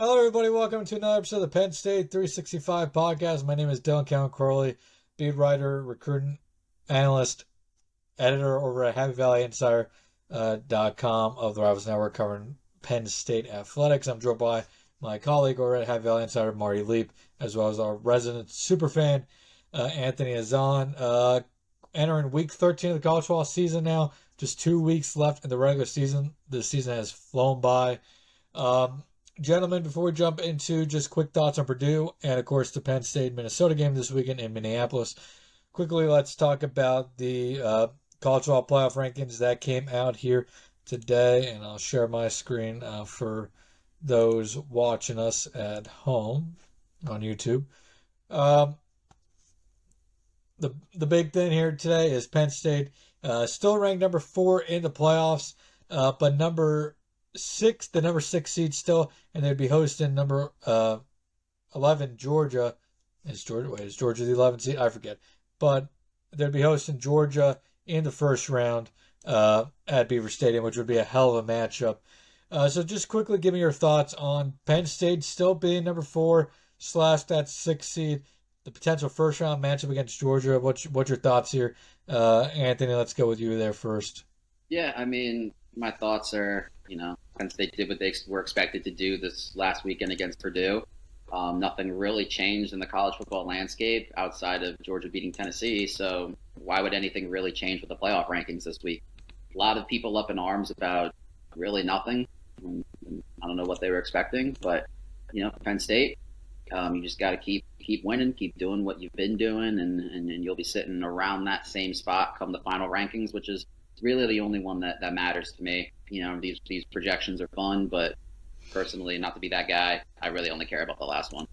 Hello, everybody. Welcome to another episode of the Penn State 365 podcast. My name is Dylan Calvin Crowley, beat writer, recruiting analyst, editor over at HappyValleyInsider.com of the Rivals Network covering Penn State athletics. I'm joined by my colleague over at Happy Valley Insider, Marty Leap, as well as our resident superfan, Anthony Azan. Entering week 13 of the college football season now. Just 2 weeks left in the regular season. The season has flown by. Gentlemen, before we jump into just quick thoughts on Purdue and, of course, the Penn State-Minnesota game this weekend in Minneapolis, quickly let's talk about the college football playoff rankings that came out here today, and I'll share my screen for those watching us at home on YouTube. The big thing here today is Penn State still ranked number 4 in the playoffs, but the number 6 seed still, and they'd be hosting number 11 Georgia. Is Georgia the 11th seed? I forget. But they'd be hosting Georgia in the first round at Beaver Stadium, which would be a hell of a matchup. So just quickly give me your thoughts on Penn State still being number 4 / that 6 seed, the potential first round matchup against Georgia. What's your thoughts here? Anthony, let's go with you there first. Yeah, I mean, my thoughts are, Penn State did what they were expected to do this last weekend against Purdue. Nothing really changed in the college football landscape outside of Georgia beating Tennessee, so why would anything really change with the playoff rankings this week? A lot of people up in arms about really nothing. I don't know what they were expecting, but, Penn State, you just got to keep winning, keep doing what you've been doing, and you'll be sitting around that same spot come the final rankings, which is really the only one that matters to me. These projections are fun, but personally, not to be that guy, I really only care about the last one.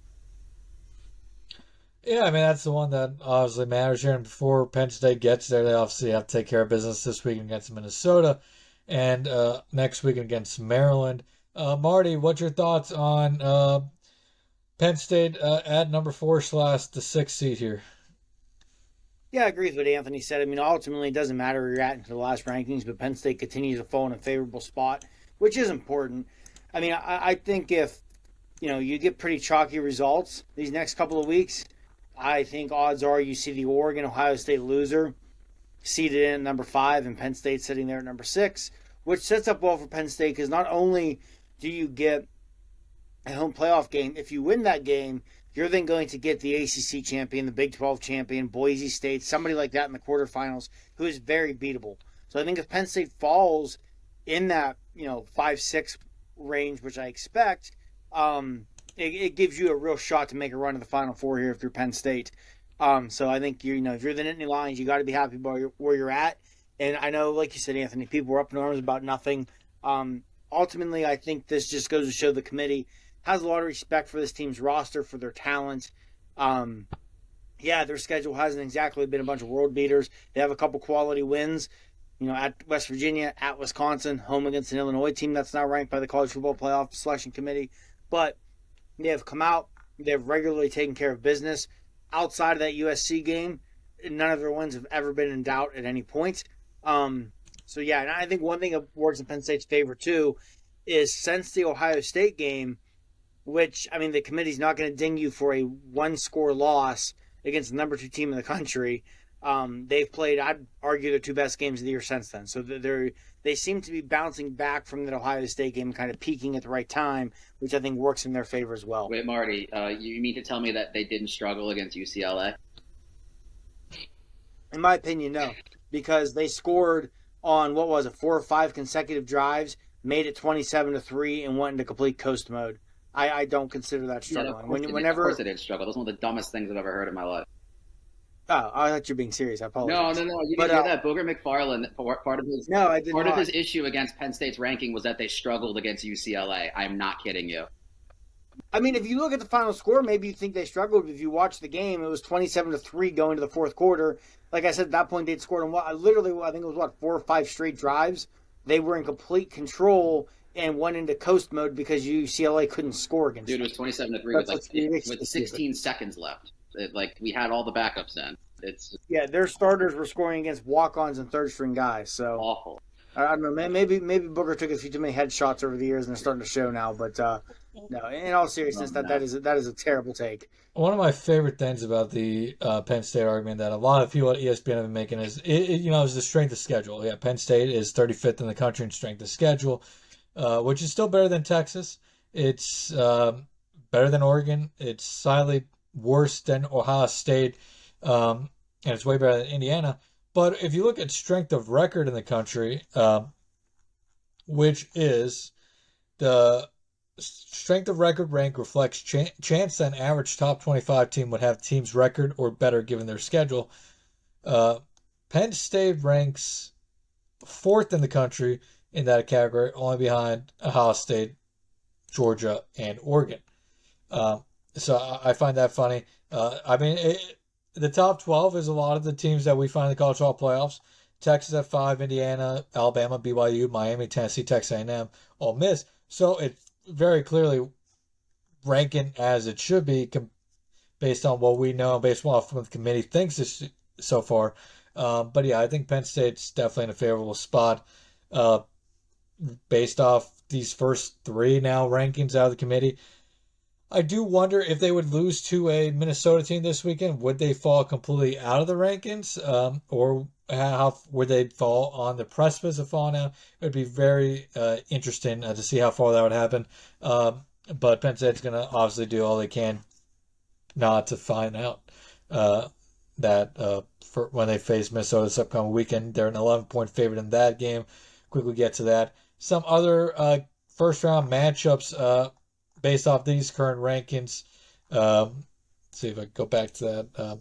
Yeah, I mean, that's the one that obviously matters here. And before Penn State gets there, they obviously have to take care of business this week against Minnesota and next week against Maryland. Marty, what's your thoughts on Penn State at number 4 / the 6th seed here? Yeah, I agree with what Anthony said. I mean, ultimately, it doesn't matter where you're at into the last rankings, but Penn State continues to fall in a favorable spot, which is important. I mean, I think if, you get pretty chalky results these next couple of weeks, I think odds are you see the Oregon-Ohio State loser seated in at number 5 and Penn State sitting there at number 6, which sets up well for Penn State because not only do you get a home playoff game, if you win that game, you're then going to get the ACC champion, the Big 12 champion, Boise State, somebody like that in the quarterfinals who is very beatable. So I think if Penn State falls in that, 5-6 range, which I expect, it gives you a real shot to make a run to the Final Four here if you're Penn State. So I think, if you're the Nittany Lions, you got to be happy about where you're at. And I know, like you said, Anthony, people were up in arms about nothing. Ultimately, I think this just goes to show the committee has a lot of respect for this team's roster, for their talent. Their schedule hasn't exactly been a bunch of world beaters. They have a couple quality wins, at West Virginia, at Wisconsin, home against an Illinois team that's now ranked by the College Football Playoff Selection Committee. But they have come out, they have regularly taken care of business. Outside of that USC game, none of their wins have ever been in doubt at any point. And I think one thing that works in Penn State's favor, too, is since the Ohio State game, which, I mean, the committee's not going to ding you for a one-score loss against the number 2 team in the country. They've played, I'd argue, their 2 best games of the year since then. So they seem to be bouncing back from that Ohio State game, kind of peaking at the right time, which I think works in their favor as well. Wait, Marty, you mean to tell me that they didn't struggle against UCLA? In my opinion, no. Because they scored on, 4 or 5 consecutive drives, made it 27-3, and went into complete coast mode. I don't consider that struggling. Of course they didn't struggle. That's one of the dumbest things I've ever heard in my life. Oh, I thought you were being serious. I apologize. No. You didn't hear that. Booger McFarland, part of his issue against Penn State's ranking was that they struggled against UCLA. I'm not kidding you. I mean, if you look at the final score, maybe you think they struggled. But if you watch the game, it was 27-3 going to the fourth quarter. Like I said, at that point, they'd scored on I think it was 4 or 5 straight drives. They were in complete control and went into coast mode because UCLA couldn't score against them. Dude, it was 27-3 with 16 seconds left. We had all the backups in. Their starters were scoring against walk-ons and third-string guys. So awful. I don't know. Maybe Booker took a few too many headshots over the years and they're starting to show now. But no, in all seriousness, that is a terrible take. One of my favorite things about the Penn State argument that a lot of people at ESPN have been making is, is the strength of schedule. Yeah, Penn State is 35th in the country in strength of schedule, which is still better than Texas. It's better than Oregon. It's slightly worse than Ohio State, and it's way better than Indiana. But if you look at strength of record in the country, which is the strength of record rank reflects chance that an average top 25 team would have team's record or better given their schedule. Penn State ranks 4th in the country in that category, only behind Ohio State, Georgia, and Oregon. So I find that funny. The top 12 is a lot of the teams that we find in the college football playoffs. Texas at 5, Indiana, Alabama, BYU, Miami, Tennessee, Texas A&M, Ole Miss. So it's very clearly ranking as it should be based on what we know, based on what the committee thinks so far. But yeah, I think Penn State's definitely in a favorable spot based off these first 3 now rankings out of the committee. I do wonder if they would lose to a Minnesota team this weekend. Would they fall completely out of the rankings? Or how would they fall on the precipice of falling out? It would be very interesting to see how far that would happen. But Penn State's going to obviously do all they can not to find out that for when they face Minnesota this upcoming weekend. They're an 11-point favorite in that game. Quickly get to that. Some other first-round matchups based off these current rankings. See if I can go back to that.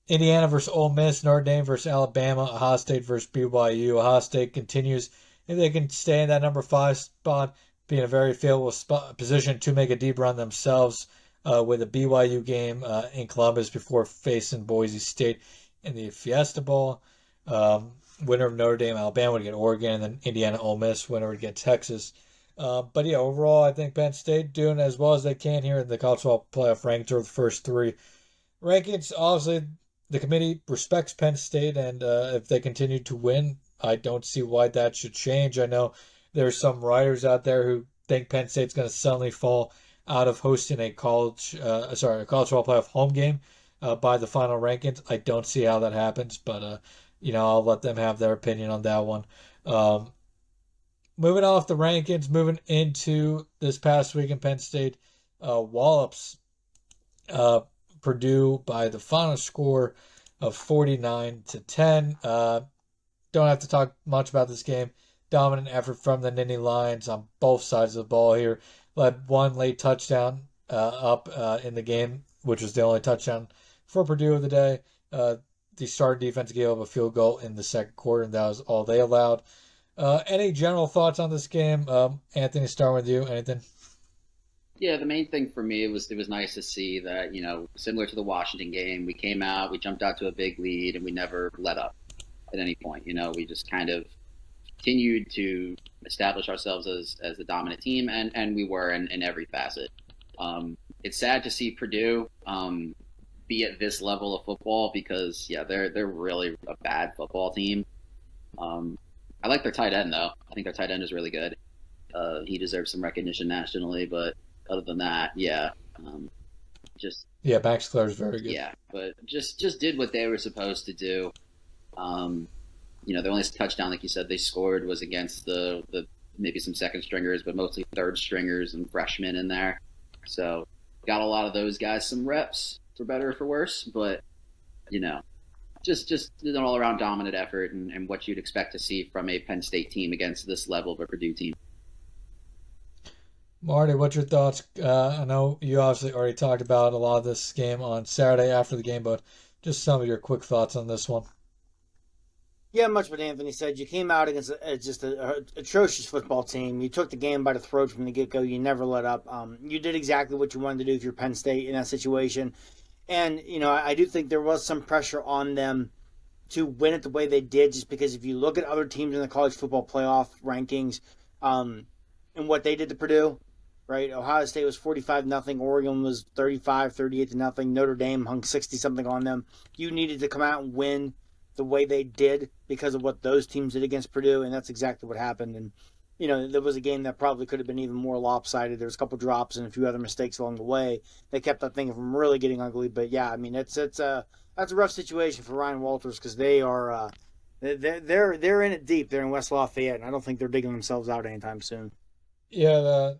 Indiana versus Ole Miss, Notre Dame versus Alabama, Ohio State versus BYU. Ohio State continues, if they can stay in that number 5 spot, be in a very favorable position to make a deep run themselves with a BYU game in Columbus before facing Boise State in the Fiesta Bowl. Winner of Notre Dame, Alabama would get Oregon, and then Indiana, Ole Miss, winner would get Texas. But yeah, overall, I think Penn State doing as well as they can here in the college football playoff rankings over the first 3 rankings. Obviously, the committee respects Penn State, and if they continue to win, I don't see why that should change. I know there's some writers out there who think Penn State's going to suddenly fall out of hosting a college football playoff home game by the final rankings. I don't see how that happens, but I'll let them have their opinion on that one. Moving off the rankings, moving into this past week in Penn State, wallops Purdue by the final score of 49-10. Don't have to talk much about this game. Dominant effort from the Nittany Lions on both sides of the ball here. Led one late touchdown up in the game, which was the only touchdown for Purdue of the day. The starting defense gave up a field goal in the second quarter, and that was all they allowed. Any general thoughts on this game? Anthony, start with you. Anything? Yeah, the main thing for me was it was nice to see that, similar to the Washington game, we came out, we jumped out to a big lead, and we never let up at any point. We just kind of continued to establish ourselves as the dominant team, and we were in every facet. It's sad to see Purdue be at this level of football because, yeah, they're really a bad football team. I like their tight end, though. I think their tight end is really good. He deserves some recognition nationally, but other than that, yeah. Max Clare is very good. Yeah, but just did what they were supposed to do. The only touchdown, like you said, they scored was against the maybe some second stringers, but mostly third stringers and freshmen in there. So got a lot of those guys some reps, for better or for worse, but just an all-around dominant effort and what you'd expect to see from a Penn State team against this level of a Purdue team. Marty, what's your thoughts? I know you obviously already talked about a lot of this game on Saturday after the game, but just some of your quick thoughts on this one. Yeah, much what Anthony said. You came out against just an atrocious football team. You took the game by the throat from the get-go. You never let up. You did exactly what you wanted to do if you're Penn State in that situation. And, I do think there was some pressure on them to win it the way they did, just because if you look at other teams in the college football playoff rankings and what they did to Purdue, right? Ohio State was 45-0. Oregon was 38-0. Notre Dame hung 60-something on them. You needed to come out and win the way they did because of what those teams did against Purdue, and that's exactly what happened. And there was a game that probably could have been even more lopsided. There was a couple drops and a few other mistakes along the way that kept that thing from really getting ugly. But yeah, I mean, that's a rough situation for Ryan Walters because they are they're in it deep. They're in West Lafayette, and I don't think they're digging themselves out anytime soon. Yeah,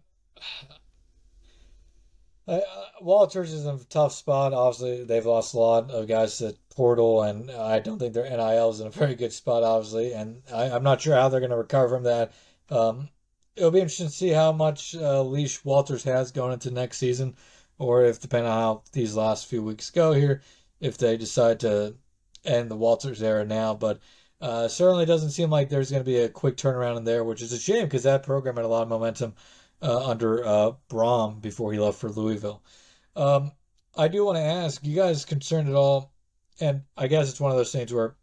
Walters is in a tough spot. Obviously, they've lost a lot of guys to portal, and I don't think their NIL is in a very good spot, obviously. And I'm not sure how they're going to recover from that. It'll be interesting to see how much leash Walters has going into next season, or if, depending on how these last few weeks go here, if they decide to end the Walters era now. But certainly doesn't seem like there's going to be a quick turnaround in there, which is a shame because that program had a lot of momentum under Braum before he left for Louisville. I do want to ask, you guys concerned at all? And I guess it's one of those things where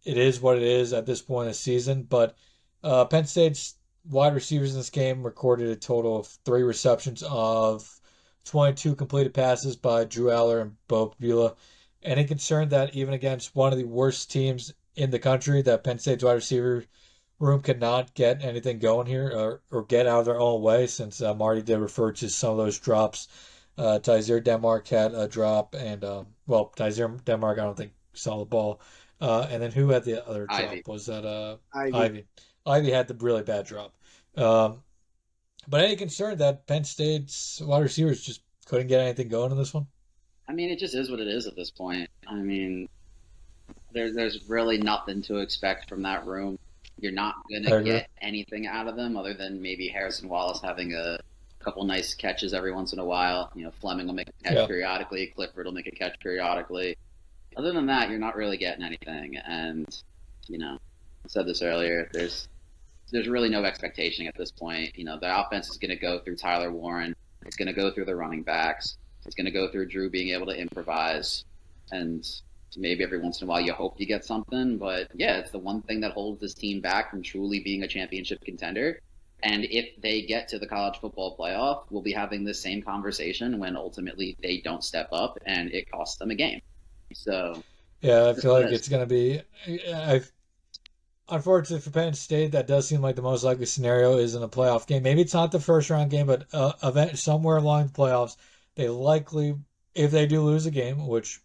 it is what it is at this point in the season, but Penn State's wide receivers in this game recorded a total of 3 receptions of 22 completed passes by Drew Aller and Bo Bula. Any concern that even against one of the worst teams in the country, that Penn State's wide receiver room could not get anything going here or get out of their own way, since Marty did refer to some of those drops. Tyzer Denmark had a drop, and Tyzer Denmark I don't think saw the ball. And then who had the other drop? Ivy. Was that Ivy. Ivy had the really bad drop. But any concern that Penn State's wide receivers just couldn't get anything going in this one? I mean, it just is what it is at this point. I mean, there's really nothing to expect from that room. You're not going to get anything out of them other than maybe Harrison Wallace having a couple nice catches every once in a while. Fleming will make a catch periodically. Clifford will make a catch periodically. Other than that, you're not really getting anything. And, I said this earlier, there's really no expectation at this point. The offense is going to go through Tyler Warren. It's going to go through the running backs. It's going to go through Drew being able to improvise. And maybe every once in a while you hope you get something. But, yeah, it's the one thing that holds this team back from truly being a championship contender. And if they get to the college football playoff, we'll be having this same conversation when ultimately they don't step up and it costs them a game. So, yeah, I feel like it's going to be unfortunately for Penn State, that does seem like the most likely scenario is in a playoff game. Maybe it's not the first round game, but event somewhere along the playoffs, they likely, if they do lose a game, which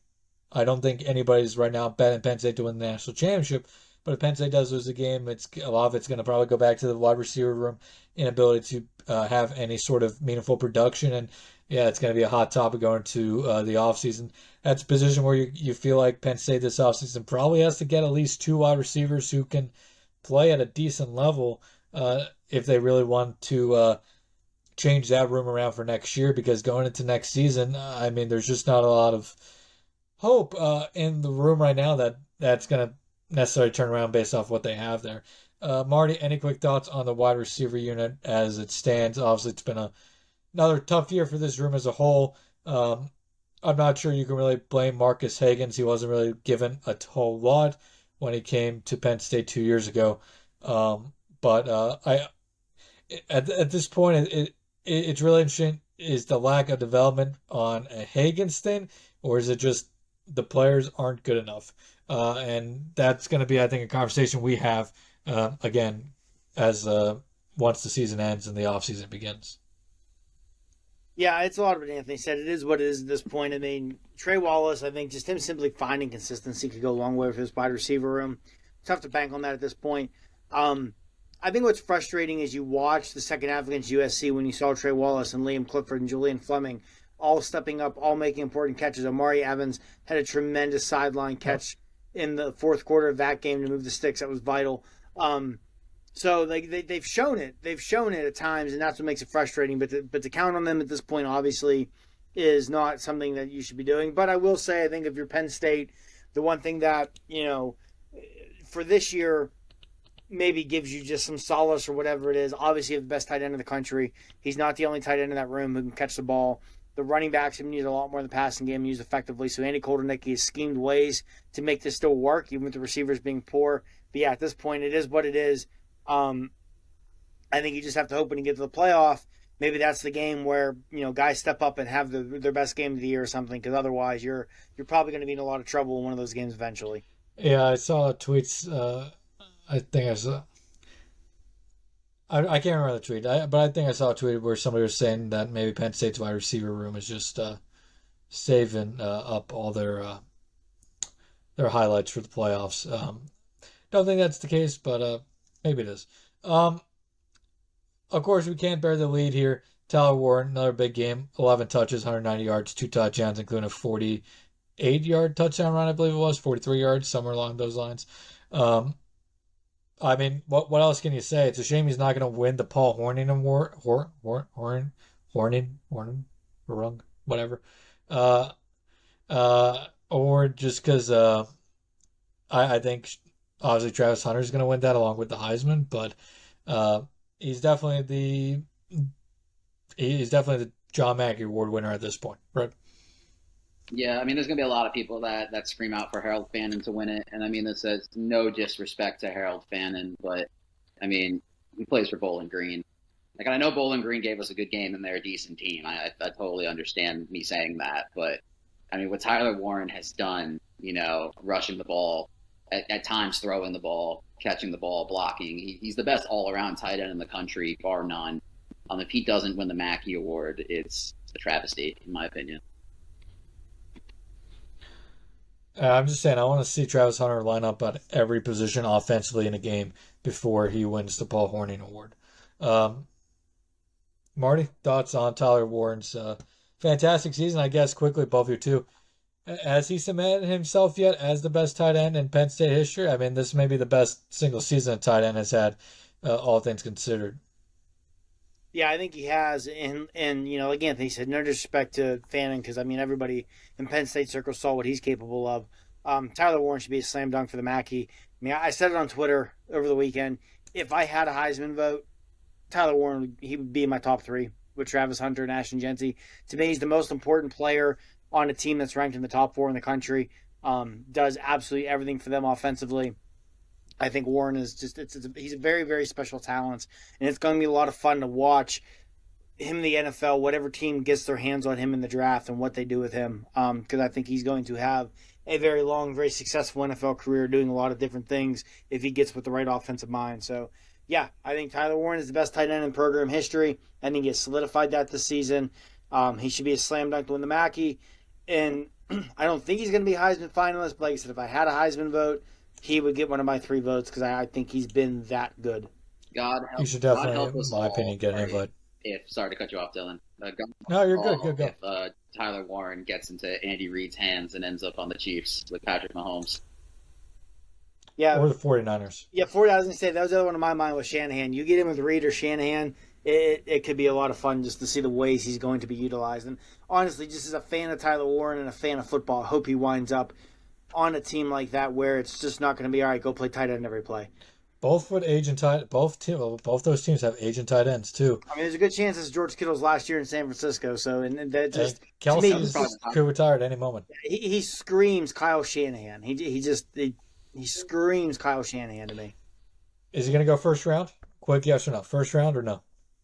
I don't think anybody's right now betting Penn State to win the national championship, but if Penn State does lose a game, a lot of it's going to probably go back to the wide receiver room inability to have any sort of meaningful production. And yeah, it's going to be a hot topic going to the offseason. That's a position where you feel like Penn State this offseason probably has to get at least 2 wide receivers who can play at a decent level if they really want to change that room around for next year, because going into next season, I mean, there's just not a lot of hope in the room right now that's going to necessarily turn around based off what they have there. Marty, any quick thoughts on the wide receiver unit as it stands? Obviously, it's been another tough year for this room as a whole. I'm not sure you can really blame Marcus Higgins. He wasn't really given a whole lot when he came to Penn State 2 years ago. But at this point, it's really interesting. Is the lack of development on a Higgins thing, or is it just the players aren't good enough? And that's going to be, I think, a conversation we have again as once the season ends and the offseason begins. Yeah, it's a lot of what Anthony said. It is what it is at this point. I mean, Trey Wallace, I think just him simply finding consistency could go a long way with his wide receiver room. Tough to bank on that at this point. I think what's frustrating is you watch the second half against USC when you saw Trey Wallace and Liam Clifford and Julian Fleming all stepping up, all making important catches. Amari Evans had a tremendous sideline catch in the fourth quarter of that game to move the sticks. That was vital. So they've shown it. They've shown it at times, and that's what makes it frustrating. But to count on them at this point, obviously, is not something that you should be doing. But I will say, I think if you're Penn State, the one thing that, for this year maybe gives you just some solace or whatever it is, obviously you have the best tight end in the country. He's not the only tight end in that room who can catch the ball. The running backs have been used a lot more in the passing game, used effectively. So Andy Koldernicki has schemed ways to make this still work, even with the receivers being poor. But yeah, at this point, it is what it is. I think you just have to hope when you get to the playoff maybe that's the game where guys step up and have their best game of the year or something. Because otherwise, you're probably going to be in a lot of trouble in one of those games eventually. Yeah, I saw tweets. I think I saw. I can't remember the tweet, but I think I saw a tweet where somebody was saying that maybe Penn State's wide receiver room is just saving up all their highlights for the playoffs. Don't think that's the case, but maybe it is. Of course, we can't bear the lead here. Tyler Warren, another big game, 11 touches, 190 yards, 2 touchdowns, including a 48-yard touchdown run, I believe it was, 43 yards, somewhere along those lines. I mean, what else can you say? It's a shame he's not going to win the Paul Hornung Award, whatever, award, just because I think obviously Travis Hunter is going to win that along with the Heisman, but he's definitely the John Mackey Award winner at this point, right? Yeah, I mean, there's going to be a lot of people that scream out for Harold Fannin to win it. And I mean, this is no disrespect to Harold Fannin, but I mean, he plays for Bowling Green. Like, I know Bowling Green gave us a good game and they're a decent team. I totally understand me saying that. But I mean, what Tyler Warren has done, rushing the ball, at times throwing the ball, catching the ball, blocking, he's the best all-around tight end in the country, bar none. If he doesn't win the Mackey Award, it's a travesty, in my opinion. I'm just saying, I want to see Travis Hunter line up at every position offensively in a game before he wins the Paul Hornung Award. Marty, thoughts on Tyler Warren's fantastic season? I guess quickly, both of you too. Has he cemented himself yet as the best tight end in Penn State history? I mean, this may be the best single season a tight end has had, all things considered. Yeah, I think he has, and again, he said no disrespect to Fannin, because I mean everybody in Penn State circles saw what he's capable of. Tyler Warren should be a slam dunk for the Mackey. I mean, I said it on Twitter over the weekend. If I had a Heisman vote, Tyler Warren, he would be in my top 3 with Travis Hunter and Ashton Jeanty. To me, he's the most important player on a team that's ranked in the top 4 in the country. Does absolutely everything for them offensively. I think Warren is he's a very, very special talent, and it's going to be a lot of fun to watch him in the NFL, whatever team gets their hands on him in the draft and what they do with him, because I think he's going to have a very long, very successful NFL career doing a lot of different things if he gets with the right offensive mind. So, yeah, I think Tyler Warren is the best tight end in program history. I think he has solidified that this season. He should be a slam dunk to win the Mackey, and I don't think he's going to be a Heisman finalist, but like I said, if I had a Heisman vote, he would get one of my 3 votes because I think he's been that good. God help. You should definitely, God help us in my all, opinion, get an invite. Sorry to cut you off, Dylan. No, you're good. Good. If Tyler Warren gets into Andy Reid's hands and ends up on the Chiefs with Patrick Mahomes. Yeah. Or the 49ers. Yeah, I was going to say, that was the other one on my mind was Shanahan. You get him with Reid or Shanahan, it could be a lot of fun just to see the ways he's going to be utilized. And honestly, just as a fan of Tyler Warren and a fan of football, I hope he winds up on a team like that where it's just not going to be, all right, go play tight end every play. Both those teams have agent tight ends too. I mean, there's a good chance it's George Kittle's last year in San Francisco. So, and that just Kelsey could retire at any moment. He screams Kyle Shanahan. He screams Kyle Shanahan to me. Is he going to go first round? Quick yes or no? First round or no?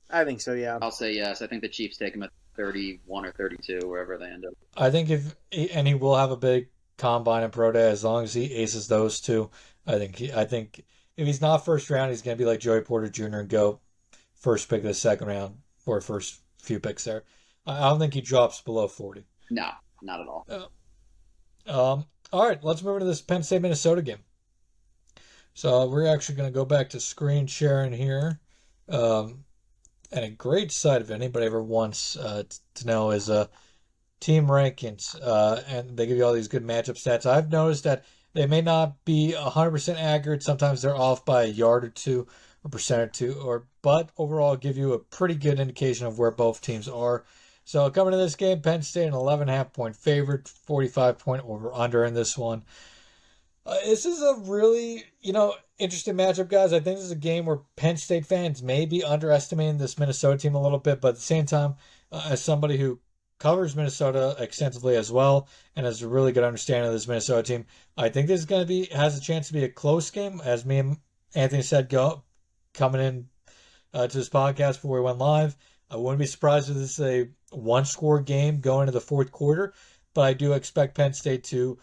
I think so. Yeah. I'll say yes. I think the Chiefs take him at 31 or 32, wherever they end up. I think he will have a big combine and pro day as long as he aces those two. I think if he's not first round, he's going to be like Joey Porter Jr. and go first pick of the second round or first few picks there. I don't think he drops below 40. No, not at all. All right, let's move into this Penn State Minnesota game. So we're actually going to go back to screen sharing here. And a great site, if anybody ever wants to know, is team rankings, and they give you all these good matchup stats. I've noticed that they may not be 100% accurate. Sometimes they're off by a yard or two, a percent or two, but overall give you a pretty good indication of where both teams are. So coming to this game, Penn State an 11.5 point favorite, 45 point over under in this one. This is a really, interesting matchup, guys. I think this is a game where Penn State fans may be underestimating this Minnesota team a little bit, but at the same time, as somebody who covers Minnesota extensively as well and has a really good understanding of this Minnesota team, I think this is has a chance to be a close game, as me and Anthony said coming in to this podcast before we went live. I wouldn't be surprised if this is a one-score game going into the fourth quarter, but I do expect Penn State to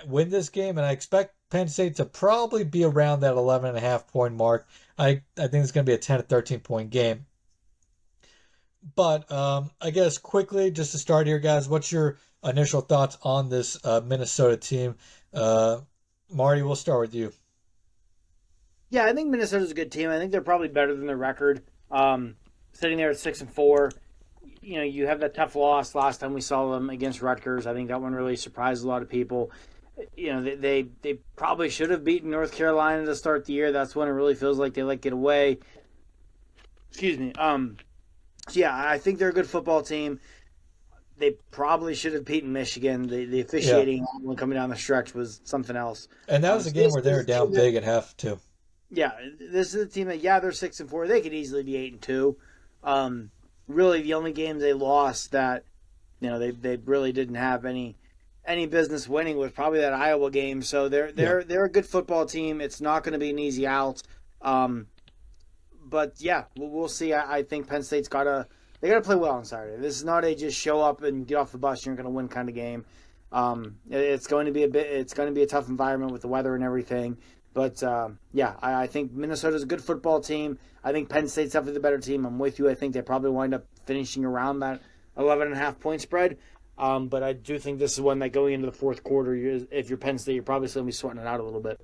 win this game, and I expect Penn State to probably be around that 11.5 point mark. I think it's going to be a 10 to 13 point game. But I guess quickly, just to start here, guys, what's your initial thoughts on this Minnesota team? Marty, we'll start with you. Yeah, I think Minnesota's a good team. I think they're probably better than their record. Sitting there at 6-4, you have that tough loss last time we saw them against Rutgers. I think that one really surprised a lot of people. They probably should have beaten North Carolina to start the year. That's when it really feels like they let get away. Excuse me. So yeah, I think they're a good football team. They probably should have beaten Michigan. The officiating when coming down the stretch was something else. And that was a game where they were down big at half too. Yeah, this is a team that they're 6-4. They could easily be 8-2. Really, the only games they lost that they really didn't have any business winning was probably that Iowa game. So they're a good football team. It's not going to be an easy out. But yeah, we'll see. I think Penn State's gotta play well on Saturday. This is not a just show up and get off the bus and you're going to win kind of game. It's going to be a tough environment with the weather and everything. But I think Minnesota's a good football team. I think Penn State's definitely the better team. I'm with you. I think they probably wind up finishing around that 11.5 point spread. But I do think this is one that going into the fourth quarter, if you're Penn State, you're probably still going to be sweating it out a little bit.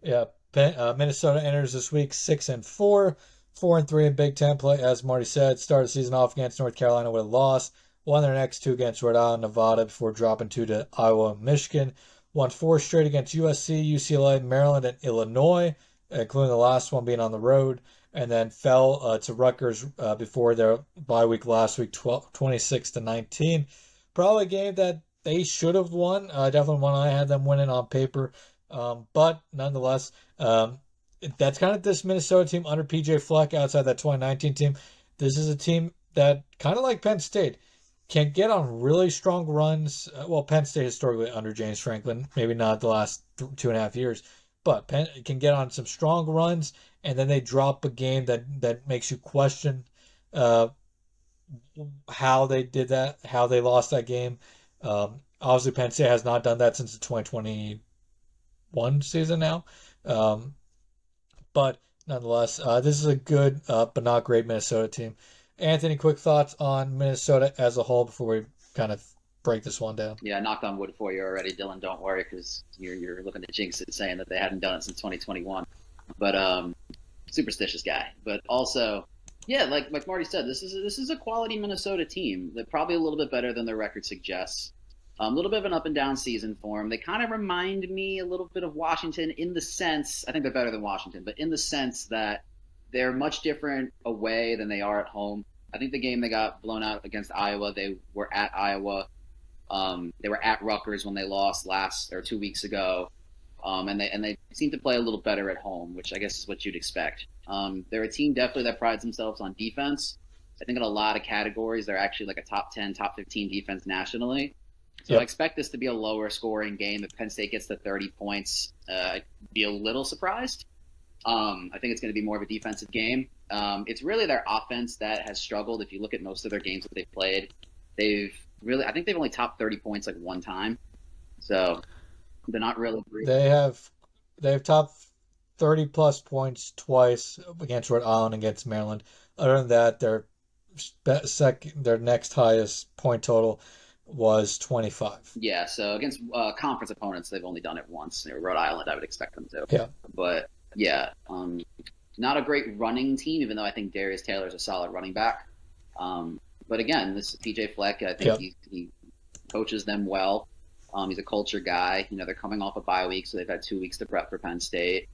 Yeah, Minnesota enters this week 6-4, 4-3 in Big Ten play. As Marty said, started the season off against North Carolina with a loss. Won their next two against Rhode Island, Nevada before dropping two to Iowa and Michigan. Won 4 straight against USC, UCLA, Maryland, and Illinois, including the last one being on the road. And then fell to Rutgers before their bye week last week, 26-19. Probably a game that they should have won. Definitely one I had them winning on paper. But nonetheless, that's kind of this Minnesota team under PJ Fleck outside that 2019 team. This is a team that, kind of like Penn State, can get on really strong runs. Penn State historically under James Franklin, maybe not the last 2.5 years, but Penn can get on some strong runs, and then they drop a game that makes you question how they did that, how they lost that game. Obviously, Penn State has not done that since the 2021 season now. But nonetheless, this is a good but not great Minnesota team. Anthony, quick thoughts on Minnesota as a whole before we kind of break this one down. Yeah, I knocked on wood for you already, Dylan. Don't worry, because you're looking to jinx it, saying that they hadn't done it since 2021. But superstitious guy. But also, yeah, like Marty said, this is a quality Minnesota team. They're probably a little bit better than their record suggests. A little bit of an up and down season for them. They kind of remind me a little bit of Washington in the sense, I think they're better than Washington, but in the sense that they're much different away than they are at home. I think the game they got blown out against Iowa, they were at Iowa. They were at Rutgers when they lost 2 weeks ago. And they seem to play a little better at home, which I guess is what you'd expect. They're a team definitely that prides themselves on defense. I think in a lot of categories, they're actually like a top 10, top 15 defense nationally. So I expect this to be a lower scoring game. If Penn State gets to 30 points, I'd be a little surprised. I think it's going to be more of a defensive game. It's really their offense that has struggled. If you look at most of their games that they've played, I think they've only topped 30 points like one time. So they're not really great. They have topped 30 plus points twice against Rhode Island, against Maryland. Other than that, their next highest point total was 25. Yeah, so against conference opponents, they've only done it once. Rhode Island, I would expect them to. Yeah. But yeah, not a great running team, even though I think Darius Taylor's a solid running back. But again, this is PJ Fleck. I think he coaches them well. He's a culture guy. They're coming off a bye week, so they've had 2 weeks to prep for Penn State.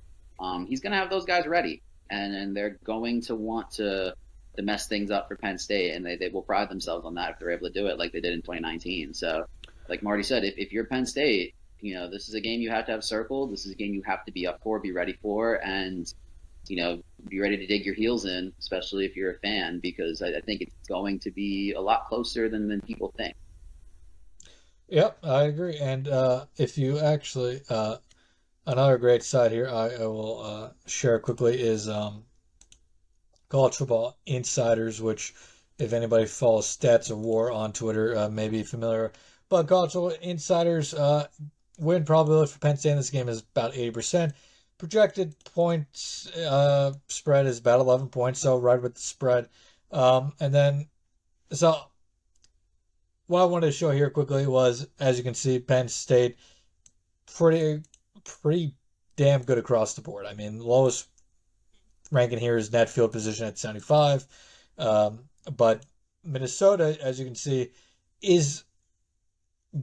He's going to have those guys ready, and they're going to want to mess things up for Penn State, and they will pride themselves on that if they're able to do it like they did in 2019. So, like Marty said, if you're Penn State, this is a game you have to have circled. This is a game you have to be up for, be ready for, and be ready to dig your heels in, especially if you're a fan, because I think it's going to be a lot closer than people think. Yep, I agree. And if you actually, another great side here I will share quickly is College Football Insiders, which If anybody follows Stats of War on Twitter, may be familiar. But college insiders win probability for Penn State in this game is about 80%. Projected points spread is about 11 points, so right with the spread. And then, so what I wanted to show here quickly was, as you can see, Penn State pretty damn good across the board. I mean, lowest ranking here is net field position at 75. But Minnesota, as you can see, is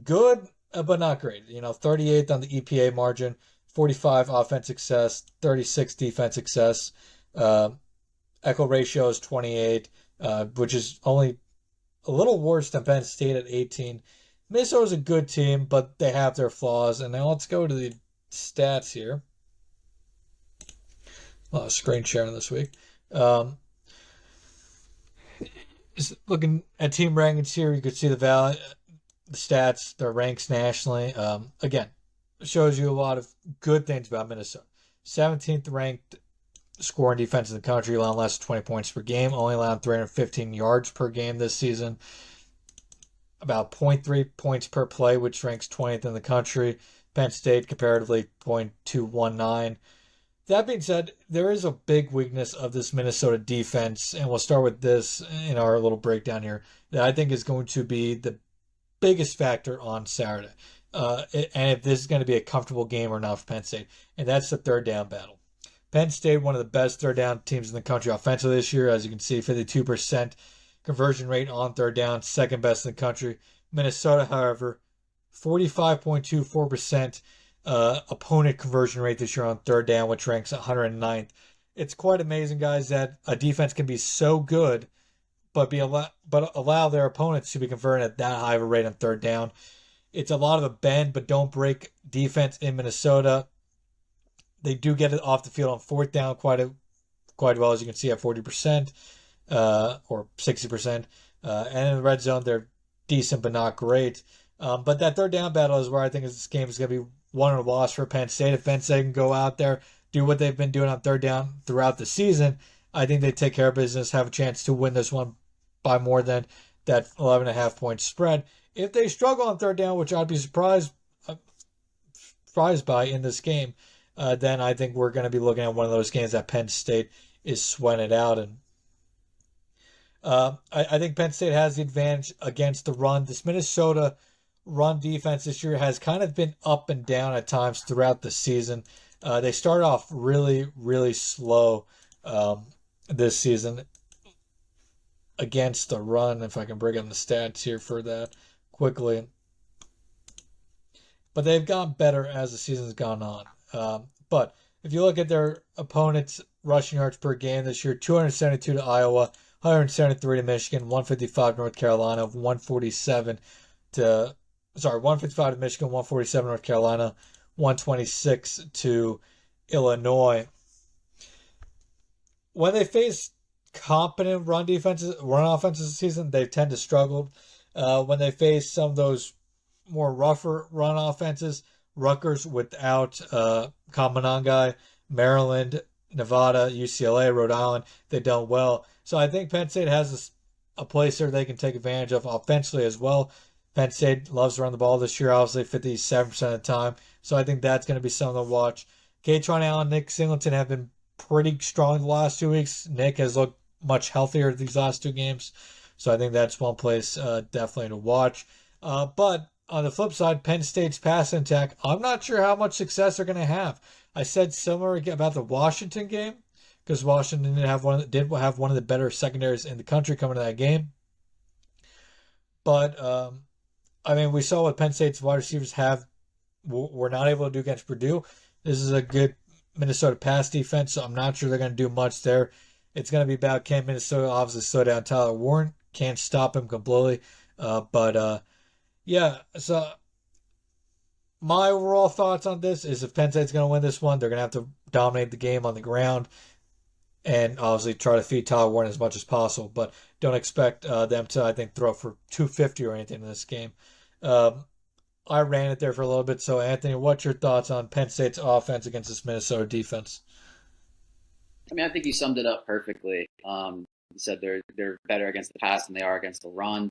good, but not great. 38th on the EPA margin, 45 offense success, 36 defense success. Echo ratio is 28, which is only a little worse than Penn State at 18. Minnesota's a good team, but they have their flaws. And now let's go to the stats here. A lot of screen sharing this week. Looking at team rankings here, you could see the stats, their ranks nationally. Again, shows you a lot of good things about Minnesota. 17th ranked scoring defense in the country, allowing less than 20 points per game, only allowing 315 yards per game this season. About 0.3 points per play, which ranks 20th in the country. Penn State, comparatively, 0.219. That being said, there is a big weakness of this Minnesota defense, and we'll start with this in our little breakdown here, that I think is going to be the biggest factor on Saturday. And if this is going to be a comfortable game or not for Penn State, and that's the third down battle. Penn State, one of the best third down teams in the country offensively this year. As you can see, 52% conversion rate on third down, second best in the country. Minnesota, however, 45.24% opponent conversion rate this year on third down, which ranks 109th. It's quite amazing, guys, that a defense can be so good, but allow their opponents to be converting at that high of a rate on third down. It's a lot of a bend but don't break defense in Minnesota. They do get it off the field on fourth down quite well, as you can see, at 40% or 60%. And in the red zone, they're decent but not great. But that third down battle is where I think this game is going to be won or lost for Penn State. If Penn State can go out there, do what they've been doing on third down throughout the season, I think they take care of business, have a chance to win this one by more than that 11.5 point spread. If they struggle on third down, which I'd be surprised by in this game, then I think we're going to be looking at one of those games that Penn State is sweating it out. And I think Penn State has the advantage against the run. This Minnesota run defense this year has kind of been up and down at times throughout the season. They started off really, really slow this season against the run, if I can bring up the stats here for that quickly. But they've gotten better as the season's gone on. But if you look at their opponents' rushing yards per game this year, 272 to Iowa, 173 to Michigan, 155 to North Carolina, 155 to Michigan, 147 North Carolina, 126 to Illinois. When they face competent run offenses this season, they tend to struggle. When they face some of those more rougher run offenses, Rutgers without Kamanangai, Maryland, Nevada, UCLA, Rhode Island, they've done well. So I think Penn State has a place there they can take advantage of offensively as well. Penn State loves to run the ball this year, obviously 57% of the time. So I think that's going to be something to watch. Katron Allen, Nick Singleton have been pretty strong the last 2 weeks. Nick has looked much healthier these last two games. So I think that's one place definitely to watch. But on the flip side, Penn State's passing attack, I'm not sure how much success they're going to have. I said similar about the Washington game, because Washington did have one of the better secondaries in the country coming to that game. But we saw what Penn State's wide receivers were not able to do against Purdue. This is a good Minnesota pass defense, so I'm not sure they're going to do much there. It's going to be about, can Minnesota obviously slow down Tyler Warren? Can't stop him completely. Yeah, so my overall thoughts on this is if Penn State's going to win this one, they're going to have to dominate the game on the ground and obviously try to feed Tyler Warren as much as possible, but don't expect them to, I think, throw for 250 or anything in this game. I ran it there for a little bit, so Anthony, what's your thoughts on Penn State's offense against this Minnesota defense? I think you summed it up perfectly. You said they're better against the pass than they are against the run.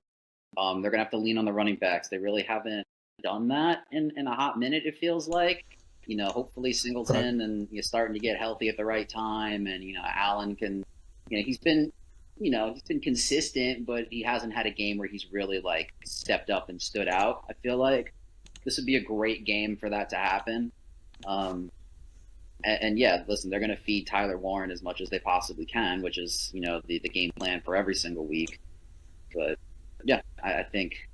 They're gonna have to lean on the running backs. They really haven't done that in a hot minute. It feels like, hopefully Singleton and you're starting to get healthy at the right time, and Allen can, he's been consistent, but he hasn't had a game where he's really like stepped up and stood out. I feel like this would be a great game for that to happen. And yeah, listen, they're going to feed Tyler Warren as much as they possibly can, which is, the game plan for every single week. But yeah, I think,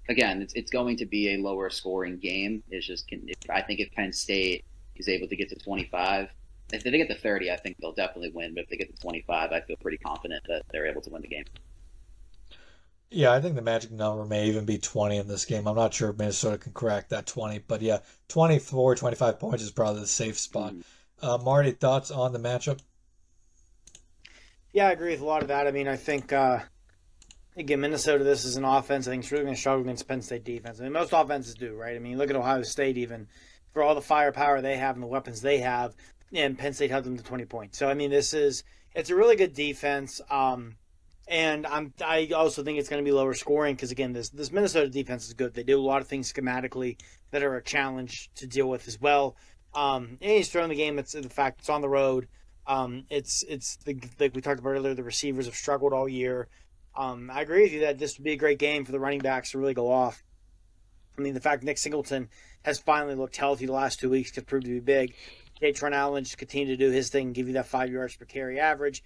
again, it's going to be a lower scoring game. It's just, I think if Penn State is able to get to 25, if they get to 30, I think they'll definitely win. But if they get to 25, I feel pretty confident that they're able to win the game. Yeah, I think the magic number may even be 20 in this game. I'm not sure if Minnesota can crack that 20, but yeah, 24, 25 points is probably the safe spot. Marty, thoughts on the matchup? Yeah, I agree with a lot of that. I mean, I think, again, Minnesota, this is an offense I think is really going to struggle against Penn State defense. I mean, most offenses do, right? I mean, look at Ohio State even. For all the firepower they have and the weapons they have, and Penn State held them to 20 points. So, I mean, it's a really good defense. And I also think it's going to be lower scoring because, again, this Minnesota defense is good. They do a lot of things schematically that are a challenge to deal with as well. And he's throwing the game. It's the fact it's on the road. It's like we talked about earlier, the receivers have struggled all year. I agree with you that this would be a great game for the running backs to really go off. I mean, the fact Nick Singleton has finally looked healthy the last 2 weeks could prove to be big. Trent Allen just continue to do his thing and give you that 5 yards per carry average.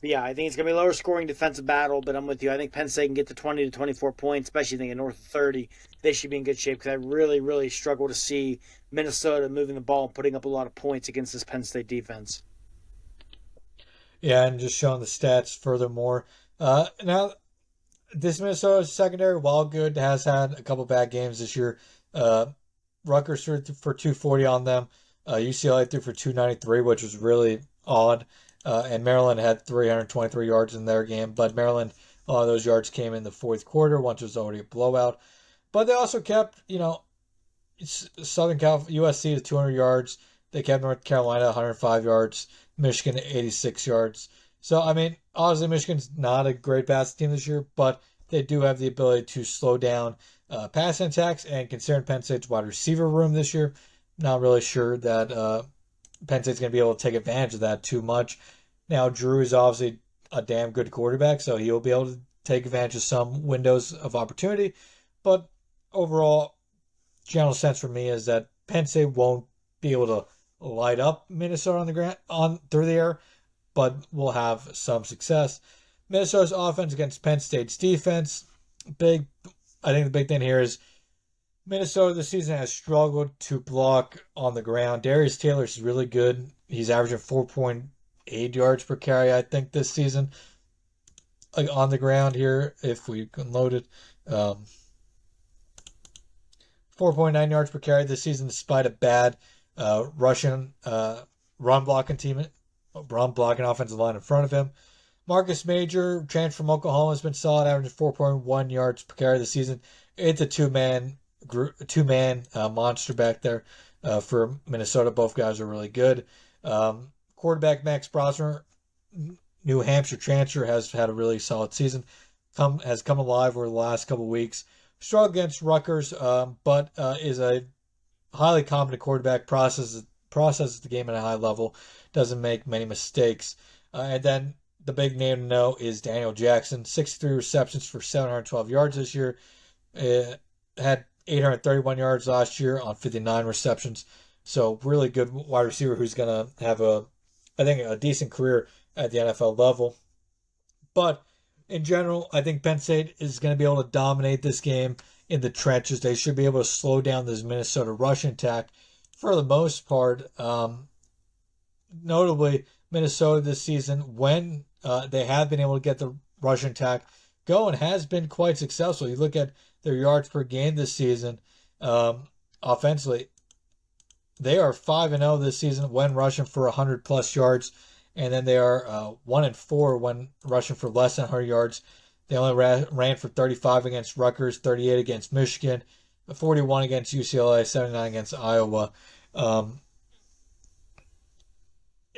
Yeah, I think it's going to be a lower scoring defensive battle, but I'm with you. I think Penn State can get to 20 to 24 points, especially thinking north of 30. They should be in good shape because I really, really struggle to see Minnesota moving the ball and putting up a lot of points against this Penn State defense. Yeah, and just showing the stats furthermore. Now, this Minnesota secondary, while good, has had a couple bad games this year. Rutgers threw for 240 on them. UCLA threw for 293, which was really odd. And Maryland had 323 yards in their game. But Maryland, a lot of those yards came in the fourth quarter, once it was already a blowout. But they also kept, Southern California, USC to 200 yards. They kept North Carolina 105 yards. Michigan 86 yards. So, I mean, obviously Michigan's not a great passing team this year, but they do have the ability to slow down passing attacks. And considering Penn State's wide receiver room this year, not really sure that Penn State's going to be able to take advantage of that too much. Now, Drew is obviously a damn good quarterback, so he'll be able to take advantage of some windows of opportunity. But overall, general sense for me is that Penn State won't be able to light up Minnesota on the ground through the air, but will have some success. Minnesota's offense against Penn State's defense, I think the big thing here is Minnesota this season has struggled to block on the ground. Darius Taylor is really good. He's averaging 4.8 yards per carry, I think, this season on the ground here, if we can load it. 4.9 yards per carry this season, despite a bad Russian run blocking offensive line in front of him. Marcus Major, transfer from Oklahoma, has been solid, averaging 4.1 yards per carry this season. It's a two-man monster back there for Minnesota. Both guys are really good. Quarterback Max Brosmer, New Hampshire transfer, has had a really solid season. Has come alive over the last couple of weeks. Struggled against Rutgers, but is a highly competent quarterback. Processes the game at a high level. Doesn't make many mistakes. And then the big name to know is Daniel Jackson. 63 receptions for 712 yards this year. Had 831 yards last year on 59 receptions. So really good wide receiver who's going to have a decent career at the NFL level. But in general, I think Penn State is going to be able to dominate this game in the trenches. They should be able to slow down this Minnesota rushing attack for the most part. Notably, Minnesota this season, when they have been able to get the rushing attack going, has been quite successful. You look at their yards per game this season, offensively, they are 5-0 this season when rushing for 100-plus yards, and then they are 1-4 when rushing for less than 100 yards. They only ran for 35 against Rutgers, 38 against Michigan, 41 against UCLA, 79 against Iowa.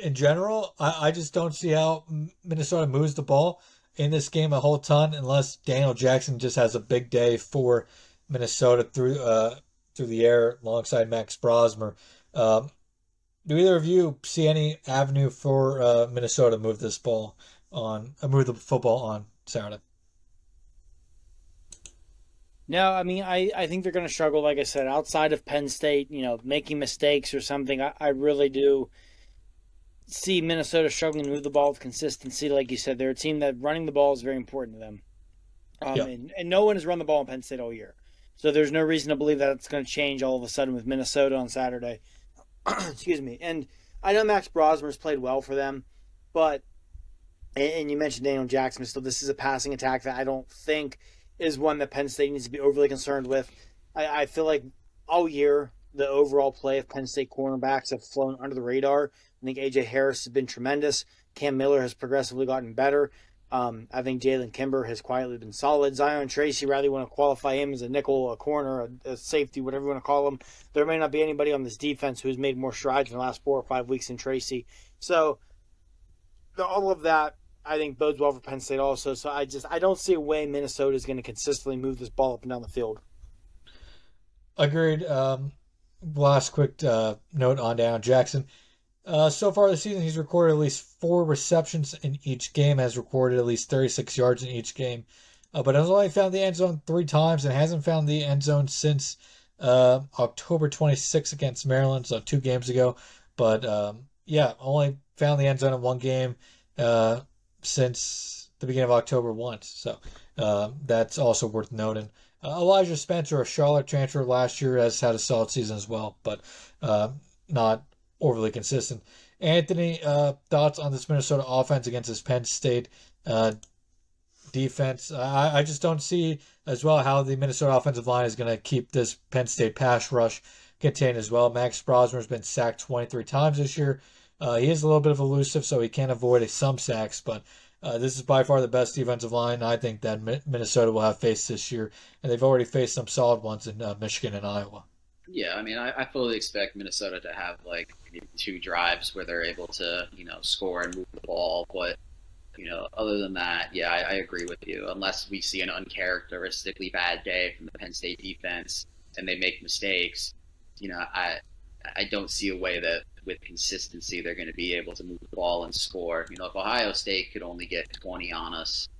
in general, I just don't see how Minnesota moves the ball in this game a whole ton unless Daniel Jackson just has a big day for Minnesota through the air alongside Max Brosmer. Do either of you see any avenue for Minnesota to move move the football on Saturday? No, I mean, I think they're going to struggle, like I said, outside of Penn State, making mistakes or something. I really do see Minnesota struggling to move the ball with consistency. Like you said, they're a team that running the ball is very important to them. Yeah. And no one has run the ball in Penn State all year. So there's no reason to believe that it's going to change all of a sudden with Minnesota on Saturday. Excuse me. And I know Max Brosmer's played well for them, but, and you mentioned Daniel Jackson, so this is a passing attack that I don't think is one that Penn State needs to be overly concerned with. I feel like all year, the overall play of Penn State cornerbacks have flown under the radar. I think A.J. Harris has been tremendous. Cam Miller has progressively gotten better. I think Jalen Kimber has quietly been solid. Zion Tracy, rather you want to qualify him as a nickel, a corner, a safety, whatever you want to call him. There may not be anybody on this defense who's made more strides in the last 4 or 5 weeks than Tracy. So all of that, I think, bodes well for Penn State also. So I don't see a way Minnesota is going to consistently move this ball up and down the field. Agreed. Last quick note on Daniel Jackson. So far this season, he's recorded at least 4 receptions in each game, has recorded at least 36 yards in each game, but has only found the end zone 3 times and hasn't found the end zone since October 26th against Maryland, so 2 games ago. But only found the end zone in 1 game since the beginning of October once. So that's also worth noting. Elijah Spencer, a Charlotte transfer last year, has had a solid season as well, but not overly consistent. Anthony, thoughts on this Minnesota offense against this Penn State defense? I just don't see as well how the Minnesota offensive line is going to keep this Penn State pass rush contained as well. Max Brosmer has been sacked 23 times this year. He is a little bit of elusive, so he can avoid some sacks, but this is by far the best defensive line I think that Minnesota will have faced this year, and they've already faced some solid ones in Michigan and Iowa. Yeah, I mean, I fully expect Minnesota to have like maybe 2 drives where they're able to, score and move the ball. But, other than that, yeah, I agree with you. Unless we see an uncharacteristically bad day from the Penn State defense and they make mistakes, I don't see a way that with consistency they're going to be able to move the ball and score. If Ohio State could only get 20 on us,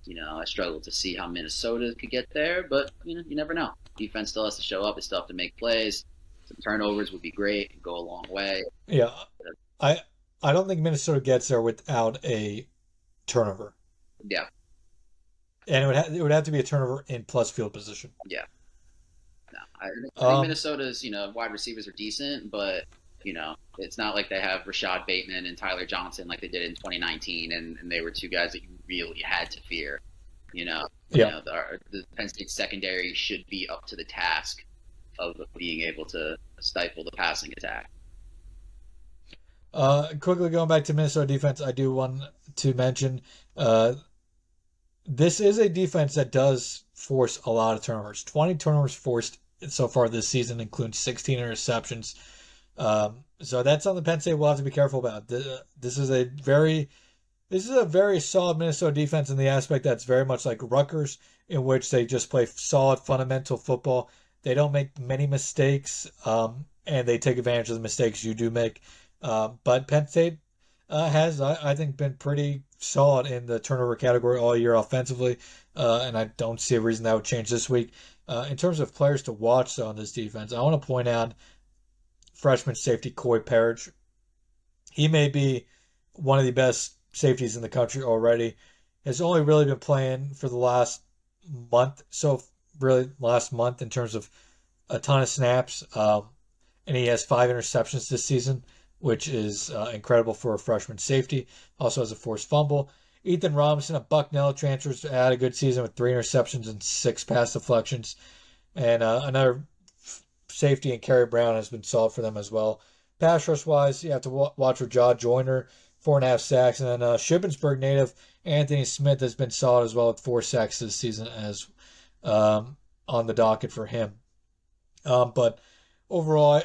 I struggle to see how Minnesota could get there, but, you never know. Defense still has to show up. They still have to make plays. Some turnovers would be great and go a long way. Yeah, I don't think Minnesota gets there without a turnover. Yeah. And it would have to be a turnover in plus field position. Yeah. No, I think Minnesota's, wide receivers are decent, but, it's not like they have Rashad Bateman and Tyler Johnson like they did in 2019, and they were 2 guys that you really had to fear. The Penn State secondary should be up to the task of being able to stifle the passing attack. Quickly going back to Minnesota defense, I do want to mention this is a defense that does force a lot of turnovers. 20 turnovers forced so far this season, including 16 interceptions. So that's something Penn State will have to be careful about. This is a very solid Minnesota defense in the aspect that's very much like Rutgers, in which they just play solid fundamental football. They don't make many mistakes, and they take advantage of the mistakes you do make. But Penn State has, I think, been pretty solid in the turnover category all year offensively, and I don't see a reason that would change this week. In terms of players to watch on this defense, I want to point out freshman safety Coy Parrish. He may be one of the best safeties in the country already. Has only really been playing for the last month in terms of a ton of snaps, and he has 5 interceptions this season, which is incredible for a freshman safety. Also has a forced fumble. Ethan Robinson, a Bucknell transfer, had a good season with 3 interceptions and 6 pass deflections. And another safety, and Kerry Brown, has been solid for them as well. Pass rush-wise, you have to watch for Jaw Joyner, 4.5 sacks. And then Shippensburg native Anthony Smith has been solid as well with 4 sacks this season as on the docket for him. But overall,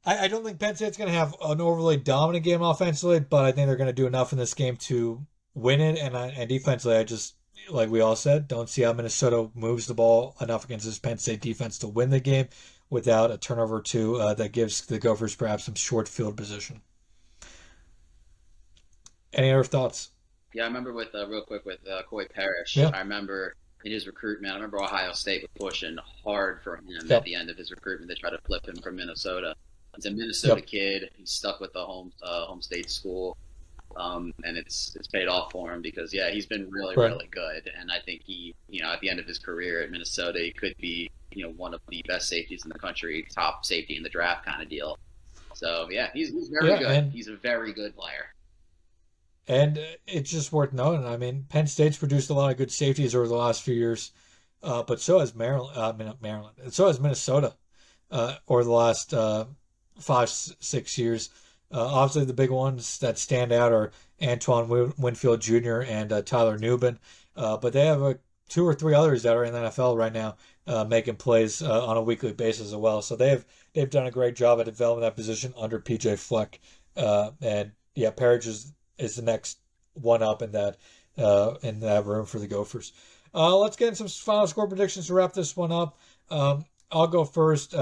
I don't think Penn State's going to have an overly dominant game offensively, but I think they're going to do enough in this game to win it. And defensively, I just, like we all said, don't see how Minnesota moves the ball enough against this Penn State defense to win the game without a turnover or two that gives the Gophers perhaps some short field position. Any other thoughts? Yeah, I remember real quick with Coy Parrish. Yeah. I remember in his recruitment, I remember Ohio State was pushing hard for him Yep. at the end of his recruitment. They tried to flip him from Minnesota. He's a Minnesota Yep. kid. He's stuck with the home state school, and it's paid off for him because he's been really Right. really good. And I think he at the end of his career at Minnesota, he could be one of the best safeties in the country, top safety in the draft kind of deal. So he's very good. And He's a very good player. And it's just worth noting. I mean, Penn State's produced a lot of good safeties over the last few years, but so has Maryland. And so has Minnesota over the last 5-6 years. Obviously, the big ones that stand out are Antoine Winfield Jr. and Tyler Nubin. But they have 2 or 3 others that are in the NFL right now making plays on a weekly basis as well. So they've done a great job at developing that position under PJ Fleck. And Parrish is the next one up in that room for the Gophers. Let's get into some final score predictions to wrap this one up. I'll go first.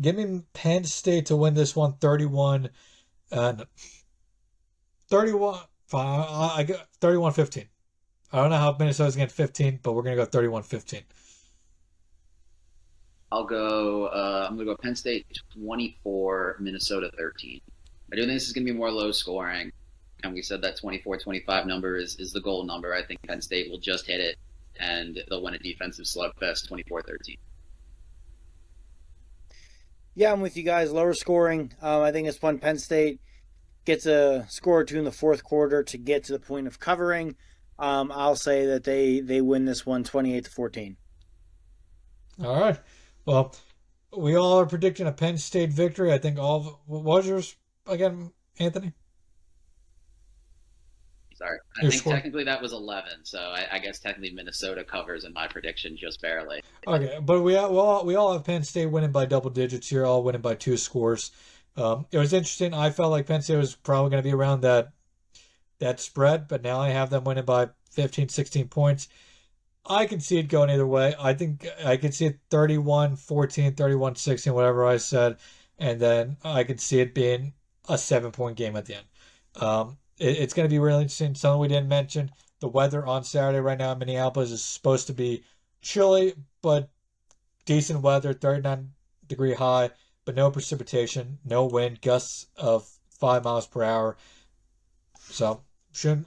Give me Penn State to win this one 31. 31. I got 31-15. I don't know how Minnesota's going to get 15, but we're going to go 31-15. I'm going to go Penn State 24, Minnesota 13. I do think this is going to be more low scoring. And we said that 24-25 number is the goal number. I think Penn State will just hit it, and they'll win a defensive slugfest 24-13. Yeah, I'm with you guys. Lower scoring. I think it's fun. Penn State gets a score or two in the fourth quarter to get to the point of covering. I'll say that they win this one 28-14. All right. Well, we all are predicting a Penn State victory. I think what was yours again, Anthony? Sorry. I think technically that was 11, so I guess technically Minnesota covers in my prediction just barely. Okay, but we all have Penn State winning by double digits here, all winning by 2 scores. It was interesting. I felt like Penn State was probably going to be around that spread, but now I have them winning by 15, 16 points. I can see it going either way. I think I can see it 31-14, 31-16, whatever I said, and then I can see it being a 7-point game at the end. It's going to be really interesting. Something we didn't mention, the weather on Saturday right now in Minneapolis is supposed to be chilly, but decent weather, 39-degree high, but no precipitation, no wind, gusts of 5 miles per hour. So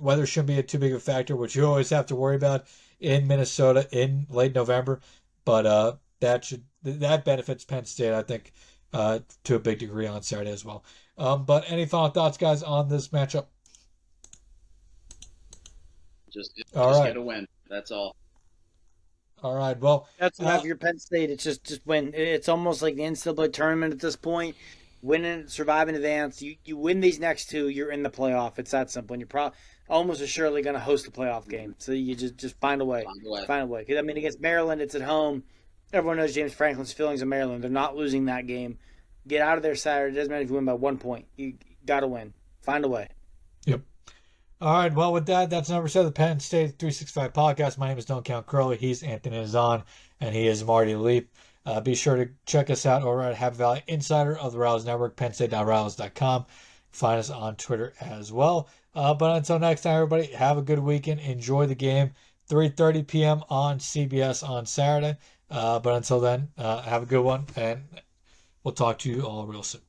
weather shouldn't be too big of a factor, which you always have to worry about in Minnesota in late November. But that benefits Penn State, I think, to a big degree on Saturday as well. But any final thoughts, guys, on this matchup? Just right. Get a win. That's all. All right. Well, that's enough for your Penn State. It's just win. It's almost like the NCAA tournament at this point. Winning, survive in advance. You win these next 2, you're in the playoff. It's that simple. And you're almost assuredly going to host a playoff game. So you just find a way. Find a way. Because, I mean, against Maryland, it's at home. Everyone knows James Franklin's feelings of Maryland. They're not losing that game. Get out of there Saturday. It doesn't matter if you win by 1 point. You got to win. Find a way. Yep. All right. Well, with that's number 7 of the Penn State 365 podcast. My name is Don't Count Curly. He's Anthony Azan, and he is Marty Leap. Be sure to check us out over at Happy Valley Insider of the Rouse Network, pennstate.rouse.com. Find us on Twitter as well. But until next time, everybody, have a good weekend. Enjoy the game. 3:30 p.m. on CBS on Saturday. But until then, have a good one, and we'll talk to you all real soon.